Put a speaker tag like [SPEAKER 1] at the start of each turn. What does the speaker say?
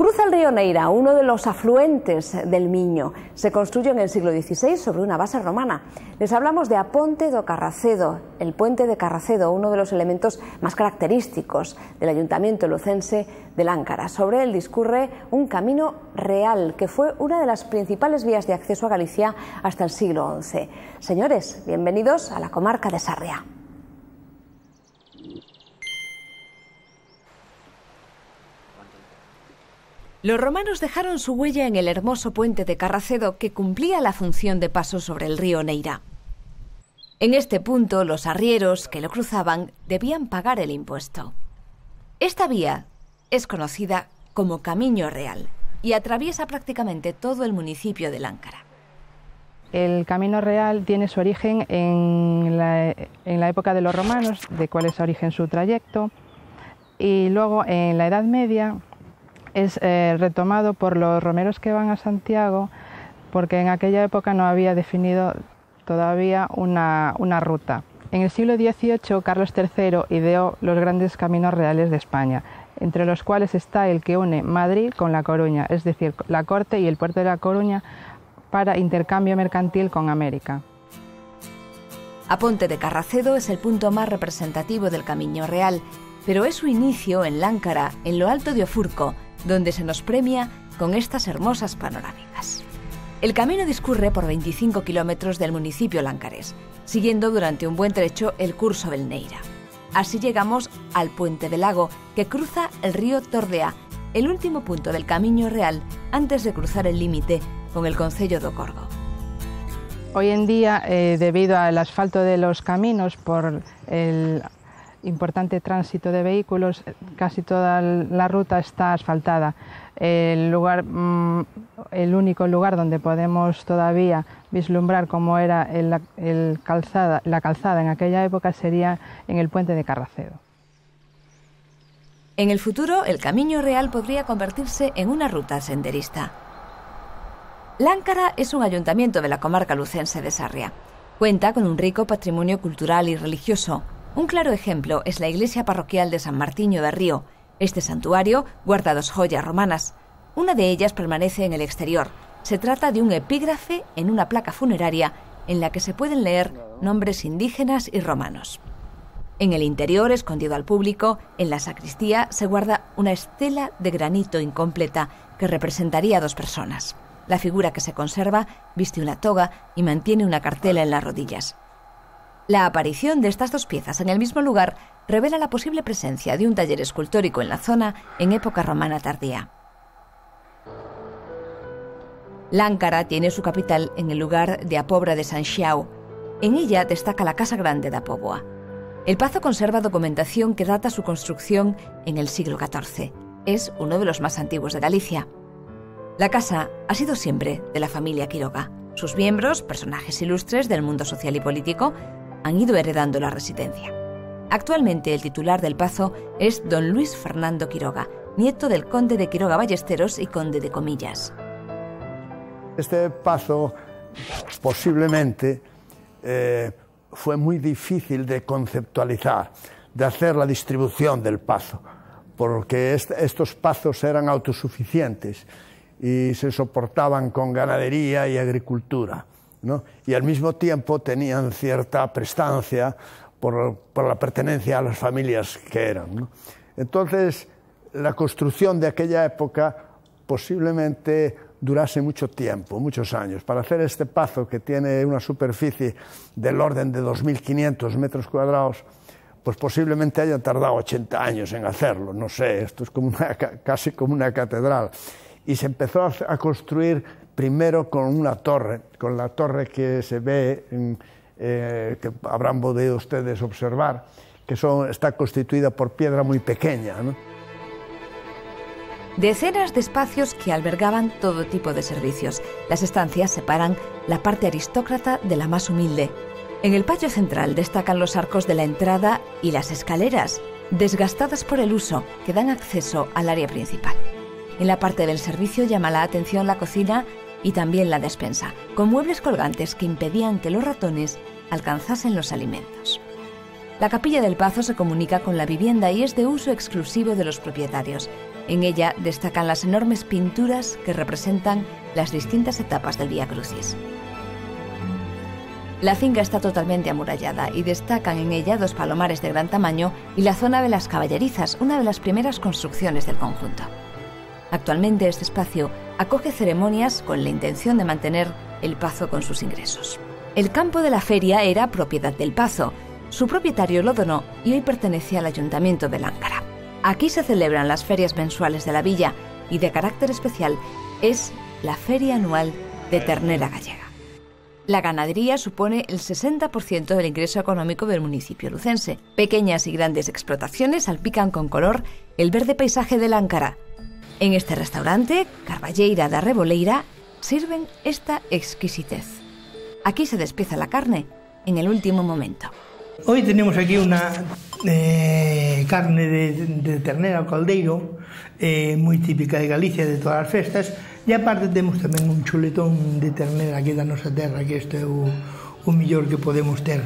[SPEAKER 1] Cruza el río Neira, uno de los afluentes del Miño. Se construyó en el siglo XVI sobre una base romana. Les hablamos de Aponte do Carracedo, el puente de Carracedo, uno de los elementos más característicos del ayuntamiento lucense de Láncara. Sobre él discurre un camino real, que fue una de las principales vías de acceso a Galicia hasta el siglo XI. Señores, bienvenidos a la comarca de Sarria. Los romanos dejaron su huella en el hermoso puente de Carracedo, que cumplía la función de paso sobre el río Neira. En este punto, los arrieros que lo cruzaban debían pagar el impuesto. Esta vía es conocida como Camiño Real y atraviesa prácticamente todo el municipio de Láncara.
[SPEAKER 2] El Camino Real tiene su origen en la época de los romanos, de cuál es origen su trayecto, y luego en la Edad Media es retomado por los romeros que van a Santiago, porque en aquella época no había definido todavía una ruta. En el siglo XVIII, Carlos III ideó los grandes caminos reales de España, entre los cuales está el que une Madrid con La Coruña, es decir, la corte y el puerto de La Coruña, para intercambio mercantil con América.
[SPEAKER 1] Aponte de Carracedo es el punto más representativo del Camiño Real, pero es su inicio en Láncara, en lo alto de Ofurco, donde se nos premia con estas hermosas panorámicas. El camino discurre por 25 kilómetros del municipio lancarés, siguiendo durante un buen trecho el curso del Neira. Así llegamos al Puente del Lago, que cruza el río Tordea, el último punto del Camiño Real antes de cruzar el límite con el concello do Corgo.
[SPEAKER 2] Hoy en día, debido al asfalto de los caminos por el importante tránsito de vehículos, casi toda la ruta está asfaltada. El único lugar donde podemos todavía vislumbrar cómo era la calzada en aquella época sería en el puente de Carracedo.
[SPEAKER 1] En el futuro, el Camiño Real podría convertirse en una ruta senderista. Láncara es un ayuntamiento de la comarca lucense de Sarria. Cuenta con un rico patrimonio cultural y religioso. Un claro ejemplo es la iglesia parroquial de San Martiño de Río. Este santuario guarda 2 joyas romanas. Una de ellas permanece en el exterior. Se trata de un epígrafe en una placa funeraria en la que se pueden leer nombres indígenas y romanos. En el interior, escondido al público, en la sacristía se guarda una estela de granito incompleta que representaría a 2 personas. La figura que se conserva viste una toga y mantiene una cartela en las rodillas. La aparición de estas 2 piezas en el mismo lugar revela la posible presencia de un taller escultórico en la zona en época romana tardía. Láncara tiene su capital en el lugar de Apobra de San Xiao. En ella destaca la Casa Grande de Apóboa. El pazo conserva documentación que data su construcción en el siglo XIV. Es uno de los más antiguos de Galicia. La casa ha sido siempre de la familia Quiroga. Sus miembros, personajes ilustres del mundo social y político, han ido heredando la residencia. Actualmente el titular del pazo es don Luis Fernando Quiroga, nieto del conde de Quiroga Ballesteros y conde de Comillas.
[SPEAKER 3] Este pazo posiblemente fue muy difícil de conceptualizar, de hacer la distribución del pazo, porque estos pazos eran autosuficientes y se soportaban con ganadería y agricultura, ¿no? Y al mismo tiempo tenían cierta prestancia por la pertenencia a las familias que eran, ¿no? Entonces, la construcción de aquella época posiblemente durase mucho tiempo, muchos años. Para hacer este pazo, que tiene una superficie del orden de 2.500 metros cuadrados, pues posiblemente hayan tardado 80 años en hacerlo, no sé, esto es como casi como una catedral. Y se empezó a construir primero con una torre, con la torre que se ve, que habrán podido ustedes observar, que está constituida por piedra muy pequeña, ¿no?
[SPEAKER 1] Decenas de espacios que albergaban todo tipo de servicios. Las estancias separan la parte aristócrata de la más humilde. En el patio central destacan los arcos de la entrada y las escaleras, desgastadas por el uso, que dan acceso al área principal. En la parte del servicio llama la atención la cocina y también la despensa, con muebles colgantes que impedían que los ratones alcanzasen los alimentos. La capilla del pazo se comunica con la vivienda y es de uso exclusivo de los propietarios. En ella destacan las enormes pinturas que representan las distintas etapas del Vía Crucis. La finca está totalmente amurallada y destacan en ella 2 palomares de gran tamaño y la zona de las caballerizas, una de las primeras construcciones del conjunto. Actualmente este espacio acoge ceremonias con la intención de mantener el Pazo con sus ingresos. El campo de la feria era propiedad del Pazo. Su propietario lo donó y hoy pertenece al Ayuntamiento de Láncara. Aquí se celebran las ferias mensuales de la villa y de carácter especial es la Feria Anual de Ternera Gallega. La ganadería supone el 60% del ingreso económico del municipio lucense. Pequeñas y grandes explotaciones salpican con color el verde paisaje de Láncara. En este restaurante, Carballeira da Reboleira, sirven esta exquisitez. Aquí se despieza la carne en el último momento.
[SPEAKER 4] Hoy tenemos aquí una carne de ternera ao caldeiro, moi típica de Galicia, de todas as festas, e aparte temos tamén un chuletón de ternera aquí da nosa terra, que este é o mellor que podemos ter.